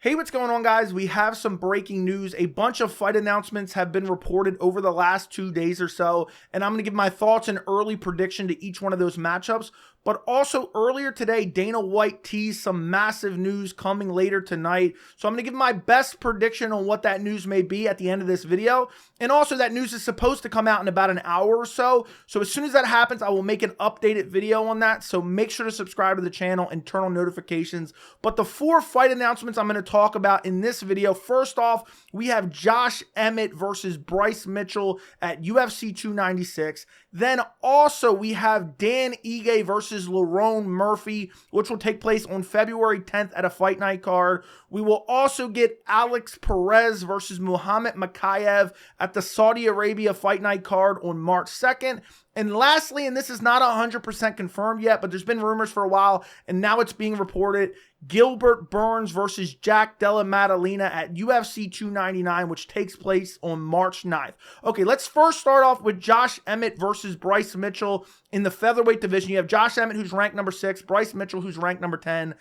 Hey, what's going on, guys? We have some breaking news. A bunch of fight announcements have been reported over the last 2 days or so, and I'm going to give my thoughts and early prediction to each one of those matchups. But also earlier today, Dana White teased some massive news coming later tonight. So I'm going to give my best prediction on what that news may be at the end of this video. And also that news is supposed to come out in about an hour or so. So as soon as that happens, I will make an updated video on that. So make sure to subscribe to the channel and turn on notifications. But the 4 fight announcements I'm going to talk about in this video. First off, we have Josh Emmett versus Bryce Mitchell at UFC 296. Then also we have Dan Ige versus Lerone Murphy, which will take place on February 10th at a fight night card. We will also get Alex Perez versus Muhammad Mokaev at the Saudi Arabia fight night card on March 2nd. And lastly, and this is not 100% confirmed yet, but there's been rumors for a while, and now it's being reported, Gilbert Burns versus Jack Della Maddalena at UFC 299, which takes place on March 9th. Okay, let's first start off with Josh Emmett versus Bryce Mitchell in the featherweight division. You have Josh Emmett, who's ranked number 6, Bryce Mitchell, who's ranked number 10.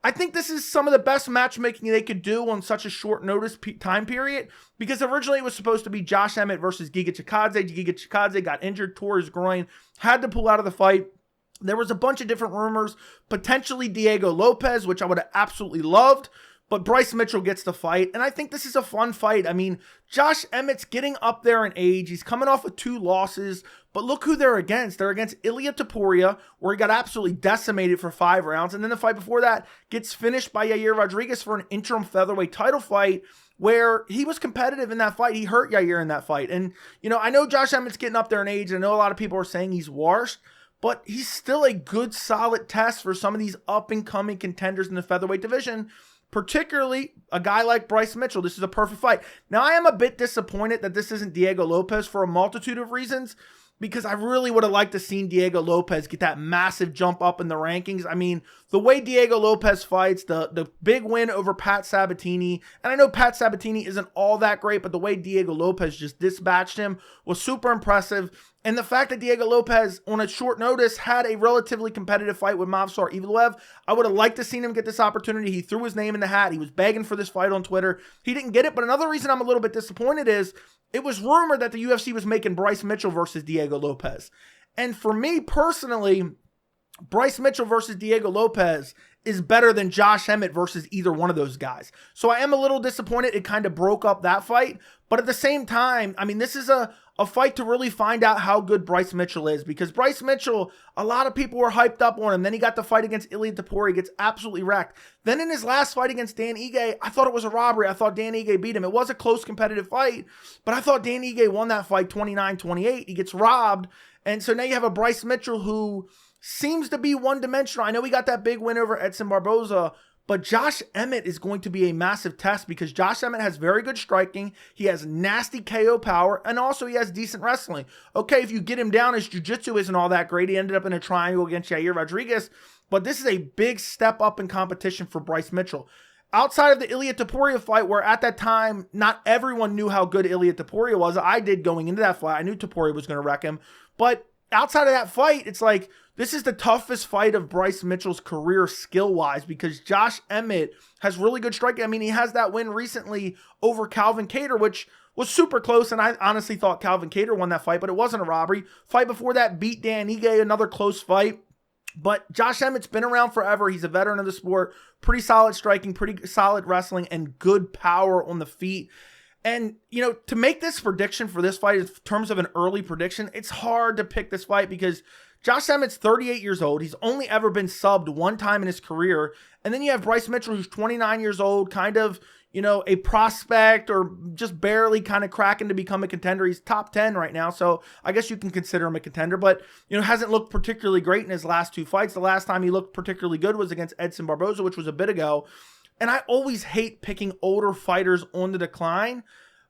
I think this is some of the best matchmaking they could do on such a short notice time period, because originally it was supposed to be Josh Emmett versus Giga Chikadze. Giga Chikadze got injured, tore his groin, had to pull out of the fight. There was a bunch of different rumors, potentially Diego Lopez, which I would have absolutely loved, but Bryce Mitchell gets the fight, and I think this is a fun fight. I mean, Josh Emmett's getting up there in age. He's coming off of 2 losses, but look who they're against. They're against Ilia Topuria, where he got absolutely decimated for 5 rounds, and then the fight before that gets finished by Yair Rodriguez for an interim featherweight title fight, where he was competitive in that fight. He hurt Yair in that fight, and, you know, I know Josh Emmett's getting up there in age, and I know a lot of people are saying he's washed, but he's still a good, solid test for some of these up-and-coming contenders in the featherweight division, particularly a guy like Bryce Mitchell. This is a perfect fight. Now, I am a bit disappointed that this isn't Diego Lopez for a multitude of reasons, because I really would have liked to seen Diego Lopez get that massive jump up in the rankings. I mean, the way Diego Lopez fights, the big win over Pat Sabatini, and I know Pat Sabatini isn't all that great, but the way Diego Lopez just dispatched him was super impressive. And the fact that Diego Lopez, on a short notice, had a relatively competitive fight with Movsar Evloev, I would have liked to seen him get this opportunity. He threw his name in the hat. He was begging for this fight on Twitter. He didn't get it, but another reason I'm a little bit disappointed is it was rumored that the UFC was making Bryce Mitchell versus Diego Lopez. And for me personally, Bryce Mitchell versus Diego Lopez is better than Josh Emmett versus either one of those guys. So I am a little disappointed it kind of broke up that fight. But at the same time, I mean, this is a fight to really find out how good Bryce Mitchell is, because Bryce Mitchell, a lot of people were hyped up on him. Then he got the fight against Ilia Topuria, gets absolutely wrecked. Then in his last fight against Dan Ige, I thought it was a robbery. I thought Dan Ige beat him. It was a close competitive fight, but I thought Dan Ige won that fight 29-28. He gets robbed. And so now you have a Bryce Mitchell who seems to be one-dimensional. I know he got that big win over Edson Barboza, but Josh Emmett is going to be a massive test, because Josh Emmett has very good striking. He has nasty KO power, and also he has decent wrestling. Okay, if you get him down, his jiu-jitsu isn't all that great. He ended up in a triangle against Yair Rodriguez, but this is a big step up in competition for Bryce Mitchell. Outside of the Ilia Topuria fight, where at that time, not everyone knew how good Ilia Topuria was. I did going into that fight. I knew Topuria was going to wreck him, but outside of that fight, it's like, this is the toughest fight of Bryce Mitchell's career skill-wise, because Josh Emmett has really good striking. I mean, he has that win recently over Calvin Kattar, which was super close, and I honestly thought Calvin Kattar won that fight, but it wasn't a robbery. Fight before that beat Dan Ige, another close fight. But Josh Emmett's been around forever. He's a veteran of the sport. Pretty solid striking, pretty solid wrestling, and good power on the feet. And, you know, to make this prediction for this fight in terms of an early prediction, it's hard to pick this fight because Josh Emmett's 38 years old. He's only ever been subbed 1 time in his career. And then you have Bryce Mitchell, who's 29 years old, kind of, you know, a prospect or just barely kind of cracking to become a contender. He's top 10 right now, so I guess you can consider him a contender, but, you know, hasn't looked particularly great in his last 2 fights. The last time he looked particularly good was against Edson Barboza, which was a bit ago. And I always hate picking older fighters on the decline,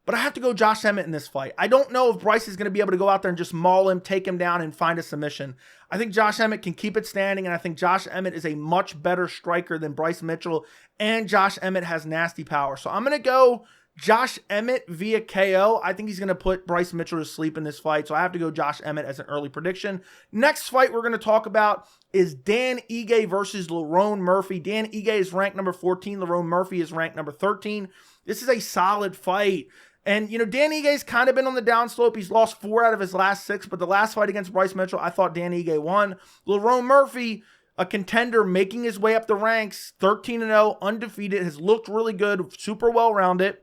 but I have to go Josh Emmett in this fight. I don't know if Bryce is going to be able to go out there and just maul him, take him down, and find a submission. I think Josh Emmett can keep it standing, and I think Josh Emmett is a much better striker than Bryce Mitchell, and Josh Emmett has nasty power. So I'm going to go Josh Emmett via KO. I think he's going to put Bryce Mitchell to sleep in this fight, so I have to go Josh Emmett as an early prediction. Next fight we're going to talk about is Dan Ige versus Lerone Murphy. Dan Ige is ranked number 14. Lerone Murphy is ranked number 13. This is a solid fight. And, Dan Ige's kind of been on the downslope. He's lost 4 out of his last 6, but the last fight against Bryce Mitchell, I thought Dan Ige won. Lerone Murphy, a contender making his way up the ranks, 13-0, undefeated, has looked really good, super well-rounded.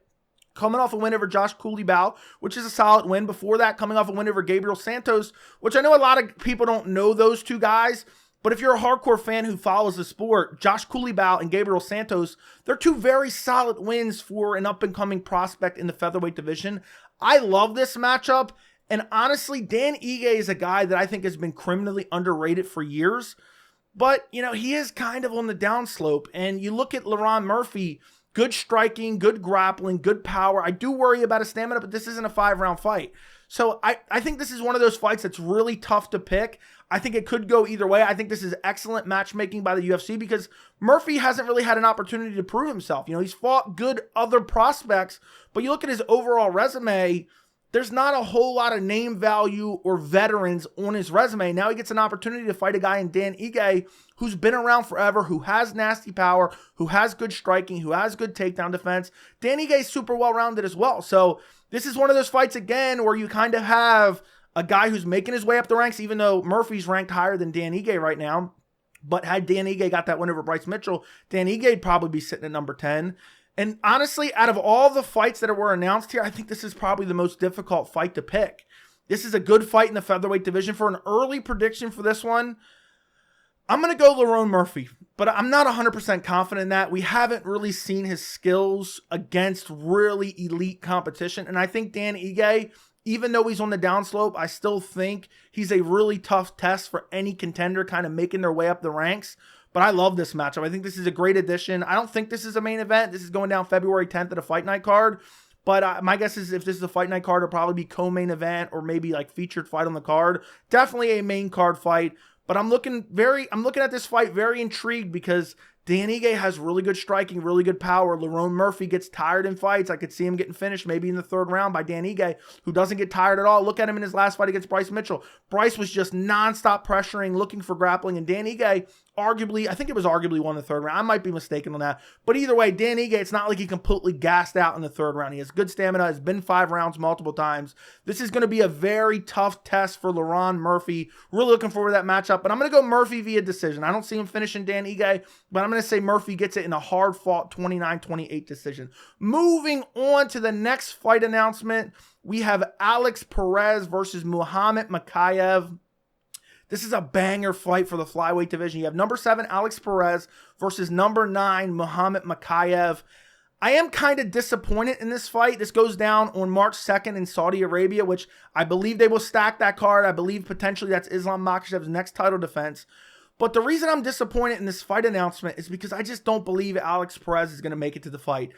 Coming off a win over Josh Coulibaly, which is a solid win. Before that, coming off a win over Gabriel Santos, which I know a lot of people don't know those two guys, but if you're a hardcore fan who follows the sport, Josh Coulibaly and Gabriel Santos, they're 2 very solid wins for an up-and-coming prospect in the featherweight division. I love this matchup, and honestly, Dan Ige is a guy that I think has been criminally underrated for years, but, he is kind of on the downslope, and you look at Lerone Murphy, good striking, good grappling, good power. I do worry about his stamina, but this isn't a 5-round fight. So I think this is one of those fights that's really tough to pick. I think it could go either way. I think this is excellent matchmaking by the UFC because Murphy hasn't really had an opportunity to prove himself. He's fought good other prospects, but you look at his overall resume, there's not a whole lot of name value or veterans on his resume. Now he gets an opportunity to fight a guy in Dan Ige who's been around forever, who has nasty power, who has good striking, who has good takedown defense. Dan Ige is super well-rounded as well. So this is one of those fights, again, where you kind of have a guy who's making his way up the ranks, even though Murphy's ranked higher than Dan Ige right now. But had Dan Ige got that win over Bryce Mitchell, Dan Ige would probably be sitting at number 10. And honestly, out of all the fights that were announced here, I think this is probably the most difficult fight to pick. This is a good fight in the featherweight division. For an early prediction for this one, I'm going to go Lerone Murphy, but I'm not 100% confident in that. We haven't really seen his skills against really elite competition. And I think Dan Ige, even though he's on the downslope, I still think he's a really tough test for any contender kind of making their way up the ranks. But I love this matchup. I think this is a great addition. I don't think this is a main event. This is going down February 10th at a fight night card. But my guess is if this is a fight night card, it'll probably be co-main event or maybe like featured fight on the card. Definitely a main card fight. But I'm looking at this fight very intrigued because Dan Ige has really good striking, really good power. Lerone Murphy gets tired in fights. I could see him getting finished maybe in the 3rd round by Dan Ige, who doesn't get tired at all. Look at him in his last fight against Bryce Mitchell. Bryce was just nonstop pressuring, looking for grappling, and Dan Ige I think it was arguably won the 3rd round. I might be mistaken on that. But either way, Dan Ige, it's not like he completely gassed out in the 3rd round. He has good stamina, has been 5 rounds multiple times. This is going to be a very tough test for Lerone Murphy. Really looking forward to that matchup. But I'm going to go Murphy via decision. I don't see him finishing Dan Ige, but I'm going to say Murphy gets it in a hard-fought 29-28 decision. Moving on to the next fight announcement, we have Alex Perez versus Muhammad Mokaev. This is a banger fight for the flyweight division. You have number 7, Alex Perez versus number 9, Muhammad Mokaev. I am kind of disappointed in this fight. This goes down on March 2nd in Saudi Arabia, which I believe they will stack that card. I believe potentially that's Islam Makhachev's next title defense. But the reason I'm disappointed in this fight announcement is because I just don't believe Alex Perez is going to make it to the fight.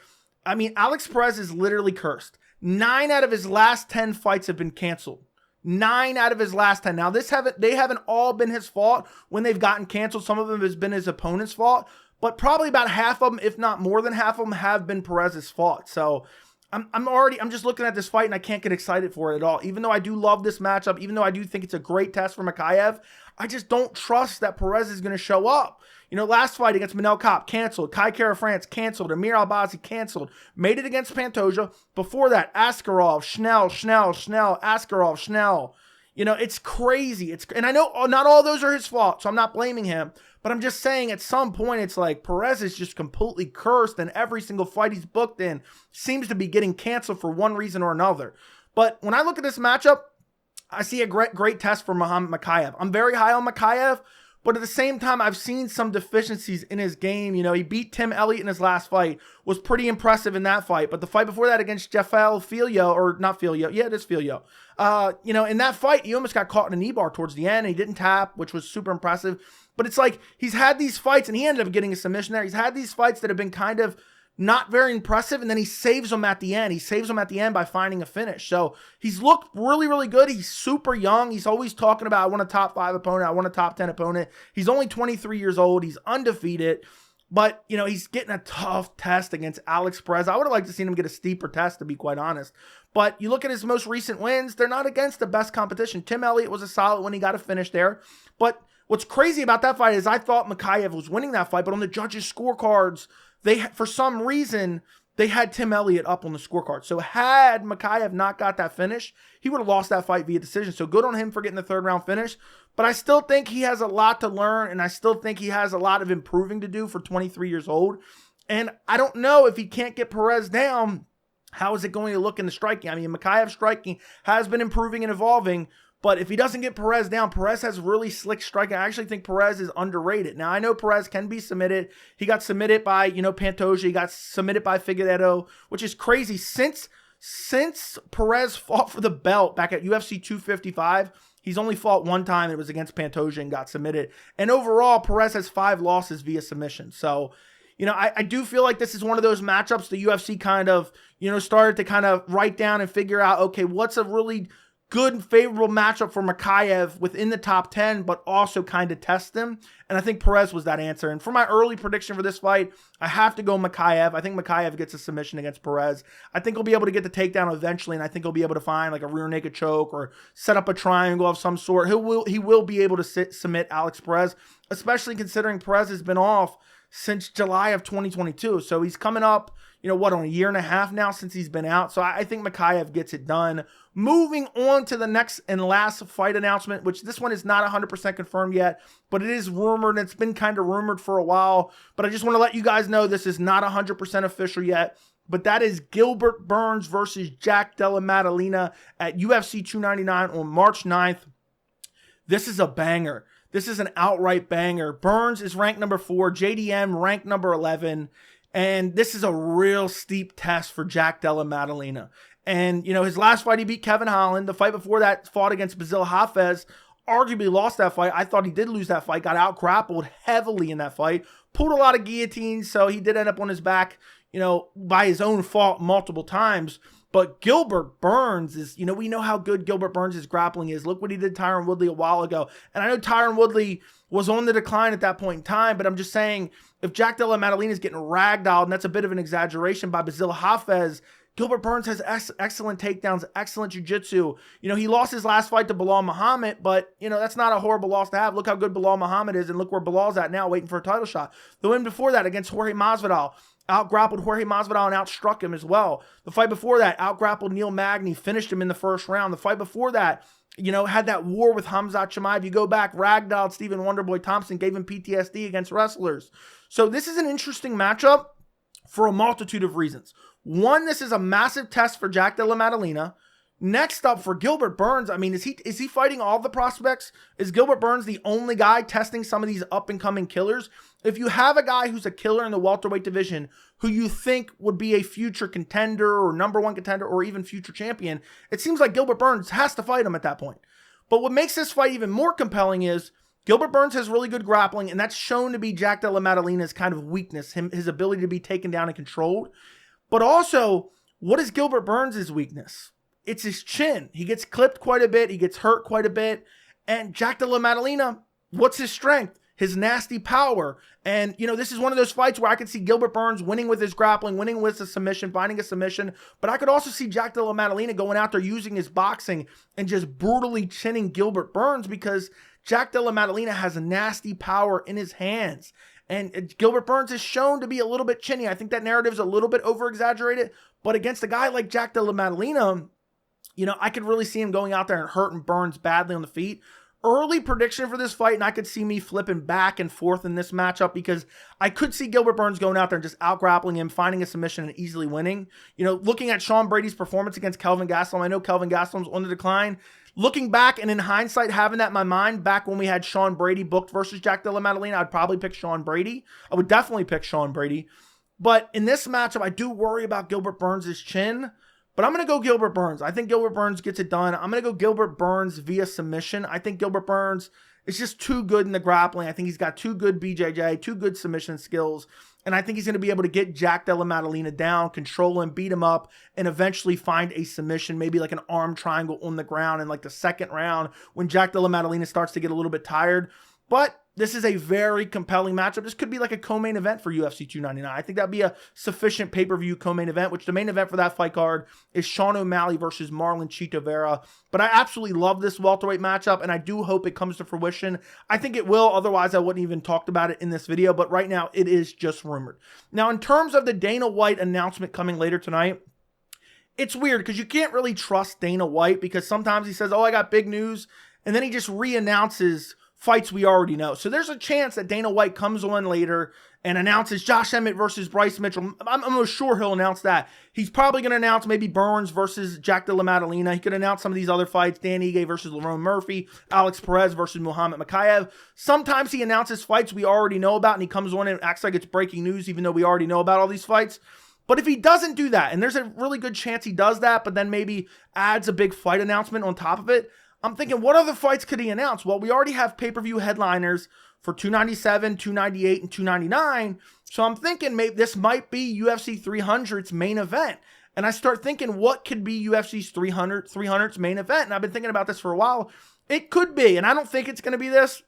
I mean, Alex Perez is literally cursed. 9 out of his last 10 fights have been canceled. 9 out of his last 10. Now, they haven't all been his fault when they've gotten canceled. Some of them has been his opponent's fault, but probably about half of them, if not more than half of them, have been Perez's fault. So I'm just looking at this fight and I can't get excited for it at all. Even though I do love this matchup, even though I do think it's a great test for Mokaev, I just don't trust that Perez is going to show up. Last fight against Manel Kape, canceled. Kai Kara France, canceled. Amir Albazi, canceled. Made it against Pantoja. Before that, Askarov, Schnell, Askarov, Schnell. It's crazy. And I know not all those are his fault, so I'm not blaming him. But I'm just saying at some point, it's like Perez is just completely cursed, and every single fight he's booked in seems to be getting canceled for one reason or another. But when I look at this matchup, I see a great test for Muhammad Mokaev. I'm very high on Mokaev, but at the same time, I've seen some deficiencies in his game. He beat Tim Elliott in his last fight, was pretty impressive in that fight. But the fight before that against Jeffel Filho, or not Filho, yeah, it is Filho. In that fight, he almost got caught in a knee bar towards the end. And he didn't tap, which was super impressive. But it's like he's had these fights, and he ended up getting a submission there. He's had these fights that have been kind of not very impressive, and then he saves them at the end. He saves them at the end by finding a finish. So he's looked really, really good. He's super young. He's always talking about, I want a top 5 opponent. I want a top 10 opponent. He's only 23 years old. He's undefeated. But, he's getting a tough test against Alex Perez. I would have liked to see him get a steeper test, to be quite honest. But you look at his most recent wins, they're not against the best competition. Tim Elliott was a solid when he got a finish there. But what's crazy about that fight is I thought Mokaev was winning that fight, but on the judges' scorecards, for some reason, they had Tim Elliott up on the scorecard. So had Mokaev not got that finish, he would have lost that fight via decision. So good on him for getting the third round finish. But I still think he has a lot to learn, and I still think he has a lot of improving to do for 23 years old. And I don't know if he can't get Perez down, how is it going to look in the striking? I mean, Mokaev's striking has been improving and evolving, but if he doesn't get Perez down, Perez has really slick striking. I actually think Perez is underrated. Now, I know Perez can be submitted. He got submitted by, Pantoja. He got submitted by Figueiredo, which is crazy. Since Perez fought for the belt back at UFC 255, he's only fought one time. It was against Pantoja and got submitted. And overall, Perez has 5 losses via submission. So, I do feel like this is one of those matchups the UFC kind of, started to kind of write down and figure out, okay, what's a really good and favorable matchup for Mokaev within the top 10, but also kind of test him. And I think Perez was that answer. And for my early prediction for this fight, I have to go Mokaev. I think Mokaev gets a submission against Perez. I think he'll be able to get the takedown eventually, and I think he'll be able to find like a rear naked choke or set up a triangle of some sort. He will be able to submit Alex Perez, especially considering Perez has been off since July of 2022. So he's coming up, on a year and a half now since he's been out. So I think Mokaev gets it done. Moving on to the next and last fight announcement, which this one is not 100% confirmed yet, but it is rumored. It's been kind of rumored for a while, but I just want to let you guys know this is not 100% official yet. But that is Gilbert Burns versus Jack Della Maddalena at UFC 299 on March 9th. This is a banger. This is an outright banger. Burns is ranked number 4, JDM ranked number 11. And this is a real steep test for Jack Della Maddalena. And, his last fight, he beat Kevin Holland. The fight before that, fought against Basil Hafez. Arguably lost that fight. I thought he did lose that fight. Got out-grappled heavily in that fight. Pulled a lot of guillotines, so he did end up on his back, by his own fault multiple times. But Gilbert Burns is, we know how good Gilbert Burns' grappling is. Look what he did to Tyron Woodley a while ago. And I know Tyron Woodley was on the decline at that point in time, but I'm just saying, if Jack Della Maddalena is getting ragdolled, and that's a bit of an exaggeration, by Basil Hafez, Gilbert Burns has excellent takedowns, excellent jiu-jitsu. He lost his last fight to Belal Muhammad, but, that's not a horrible loss to have. Look how good Belal Muhammad is, and look where Bilal's at now, waiting for a title shot. The win before that against Jorge Masvidal, out-grappled Jorge Masvidal and outstruck him as well. The fight before that, out-grappled Neil Magny, finished him in the first round. The fight before that, had that war with Khamzat Chimaev. You go back, ragdolled Stephen Wonderboy Thompson, gave him PTSD against wrestlers. So this is an interesting matchup for a multitude of reasons. One, this is a massive test for Jack Della Maddalena. Next up for Gilbert Burns, I mean, is he fighting all the prospects? Is Gilbert Burns the only guy testing some of these up-and-coming killers? If you have a guy who's a killer in the welterweight division who you think would be a future contender or number one contender or even future champion, it seems like Gilbert Burns has to fight him at that point. But what makes this fight even more compelling is Gilbert Burns has really good grappling, and that's shown to be Jack Della Maddalena's kind of weakness, his ability to be taken down and controlled. But also, what is Gilbert Burns' weakness? It's his chin. He gets clipped quite a bit. He gets hurt quite a bit. And Jack Della Maddalena, what's his strength? His nasty power. And, this is one of those fights where I could see Gilbert Burns winning with his grappling, winning with a submission, finding a submission. But I could also see Jack Della Maddalena going out there using his boxing and just brutally chinning Gilbert Burns, because Jack Della Maddalena has a nasty power in his hands. And Gilbert Burns is shown to be a little bit chinny. I think that narrative is a little bit over-exaggerated. But against a guy like Jack Della Maddalena, I could really see him going out there and hurting Burns badly on the feet. Early prediction for this fight, and I could see me flipping back and forth in this matchup, because I could see Gilbert Burns going out there and just out-grappling him, finding a submission, and easily winning. Looking at Sean Brady's performance against Kelvin Gastelum, I know Kelvin Gastelum's on the decline. Looking back and in hindsight, having that in my mind, back when we had Sean Brady booked versus Jack Della Maddalena, I'd probably pick Sean Brady. I would definitely pick Sean Brady. But in this matchup, I do worry about Gilbert Burns' chin. But I'm going to go Gilbert Burns. I think Gilbert Burns gets it done. I'm going to go Gilbert Burns via submission. I think Gilbert Burns is just too good in the grappling. I think he's got too good BJJ, too good submission skills. And I think he's going to be able to get Jack Della Maddalena down, control him, beat him up, and eventually find a submission, maybe like an arm triangle on the ground in like the second round when Jack Della Maddalena starts to get a little bit tired. But this is a very compelling matchup. This could be like a co-main event for UFC 299. I think that'd be a sufficient pay-per-view co-main event, which the main event for that fight card is Sean O'Malley versus Marlon Chito Vera. But I absolutely love this welterweight matchup, and I do hope it comes to fruition. I think it will. Otherwise, I wouldn't even talked about it in this video. But right now, it is just rumored. Now, in terms of the Dana White announcement coming later tonight, it's weird because you can't really trust Dana White because sometimes he says, oh, I got big news, and then he just re-announces fights we already know. So there's a chance that Dana White comes on later and announces Josh Emmett versus Bryce Mitchell. I'm sure he'll announce that. He's probably going to announce maybe Burns versus Jack Della Maddalena. He could announce some of these other fights, Dan Ige versus Lerone Murphy, Alex Perez versus Muhammad Mokaev. Sometimes he announces fights we already know about and he comes on and acts like it's breaking news even though we already know about all these fights. But if he doesn't do that, and there's a really good chance he does that, but then maybe adds a big fight announcement on top of it, I'm thinking, what other fights could he announce? Well, we already have pay-per-view headliners for 297, 298, and 299. So I'm thinking maybe this might be UFC 300's main event. And I start thinking, what could be UFC's 300's main event? And I've been thinking about this for a while. It could be, and I don't think it's going to be this,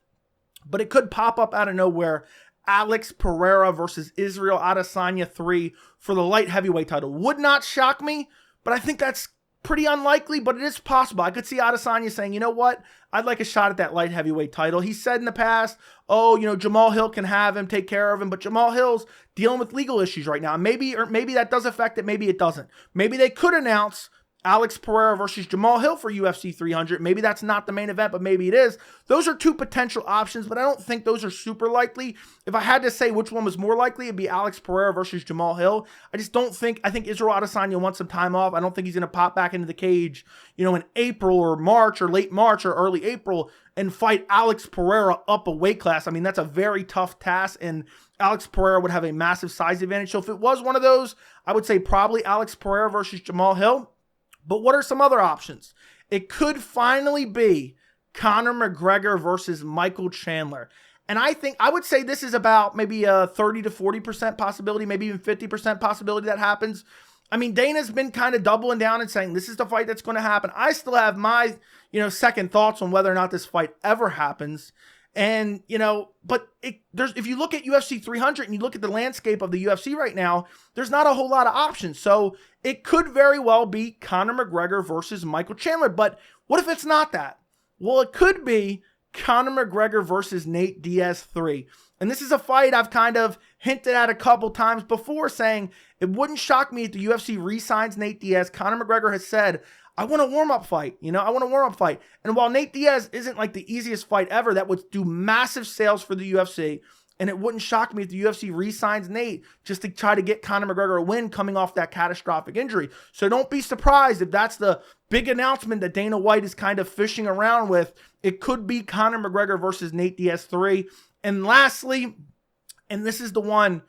but it could pop up out of nowhere. Alex Pereira versus Israel Adesanya 3 for the light heavyweight title. Would not shock me, but I think that's pretty unlikely, but it is possible. I could see Adesanya saying, you know what? I'd like a shot at that light heavyweight title. He said in the past, oh, you know, Jamal Hill can have him, take care of him, but Jamal Hill's dealing with legal issues right now. Maybe that does affect it, maybe it doesn't. Maybe they could announce Alex Pereira versus Jamal Hill for UFC 300. Maybe that's not the main event, but maybe it is. Those are two potential options, but I don't think those are super likely. If I had to say which one was more likely, it'd be Alex Pereira versus Jamal Hill. I think Israel Adesanya wants some time off. I don't think he's going to pop back into the cage, you know, in April or March or late March or early April and fight Alex Pereira up a weight class. I mean, that's a very tough task, and Alex Pereira would have a massive size advantage. So if it was one of those, I would say probably Alex Pereira versus Jamal Hill. But what are some other options? It could finally be Conor McGregor versus Michael Chandler. And I would say this is about maybe a 30 to 40% possibility, maybe even 50% possibility that happens. I mean, Dana's been kind of doubling down and saying this is the fight that's going to happen. I still have my, second thoughts on whether or not this fight ever happens. And, but if you look at UFC 300 and you look at the landscape of the UFC right now, there's not a whole lot of options. So it could very well be Conor McGregor versus Michael Chandler. But what if it's not that? Well, it could be Conor McGregor versus Nate Diaz 3. And this is a fight I've kind of hinted at a couple times before, saying it wouldn't shock me if the UFC re-signs Nate Diaz. Conor McGregor has said, I want a warm-up fight. I want a warm-up fight. And while Nate Diaz isn't like the easiest fight ever, that would do massive sales for the UFC. And it wouldn't shock me if the UFC re-signs Nate just to try to get Conor McGregor a win coming off that catastrophic injury. So don't be surprised if that's the big announcement that Dana White is kind of fishing around with. It could be Conor McGregor versus Nate Diaz 3. And lastly, and this is the one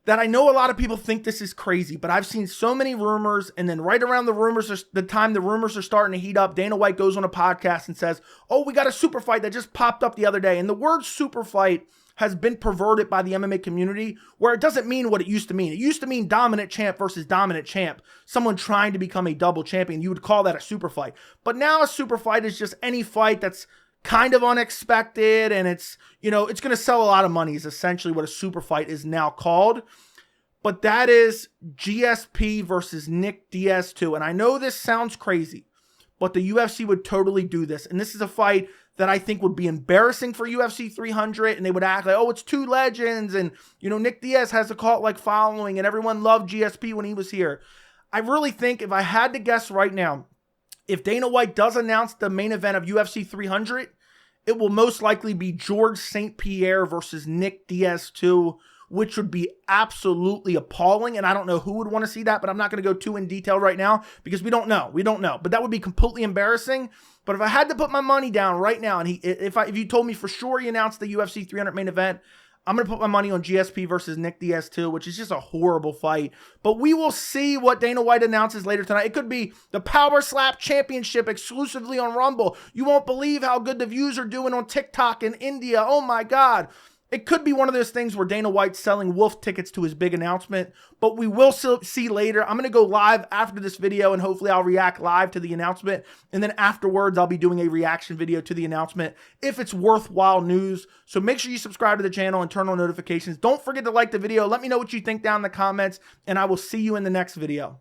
that I know a lot of people think this is crazy, but I've seen so many rumors, and then right around the time the rumors are starting to heat up, Dana White goes on a podcast and says, oh, we got a super fight that just popped up the other day. And the word super fight has been perverted by the MMA community, where it doesn't mean what it used to mean. It used to mean dominant champ versus dominant champ, someone trying to become a double champion. You would call that a super fight. But now a super fight is just any fight that's kind of unexpected, and it's going to sell a lot of money is essentially what a super fight is now called. But that is GSP versus Nick Diaz 2. And I know this sounds crazy, but the UFC would totally do this. And this is a fight that I think would be embarrassing for UFC 300. And they would act like, oh, it's two legends. And, Nick Diaz has a cult-like following, and everyone loved GSP when he was here. I really think, if I had to guess right now, if Dana White does announce the main event of UFC 300, it will most likely be George St. Pierre versus Nick Diaz 2, which would be absolutely appalling. And I don't know who would want to see that, but I'm not going to go too in detail right now because we don't know. But that would be completely embarrassing. But if I had to put my money down right now, and if you told me for sure he announced the UFC 300 main event, I'm going to put my money on GSP versus Nick Diaz 2, which is just a horrible fight. But we will see what Dana White announces later tonight. It could be the Power Slap Championship exclusively on Rumble. You won't believe how good the views are doing on TikTok in India. Oh my God. It could be one of those things where Dana White's selling wolf tickets to his big announcement, but we will see later. I'm going to go live after this video, and hopefully I'll react live to the announcement. And then afterwards, I'll be doing a reaction video to the announcement if it's worthwhile news. So make sure you subscribe to the channel and turn on notifications. Don't forget to like the video. Let me know what you think down in the comments, and I will see you in the next video.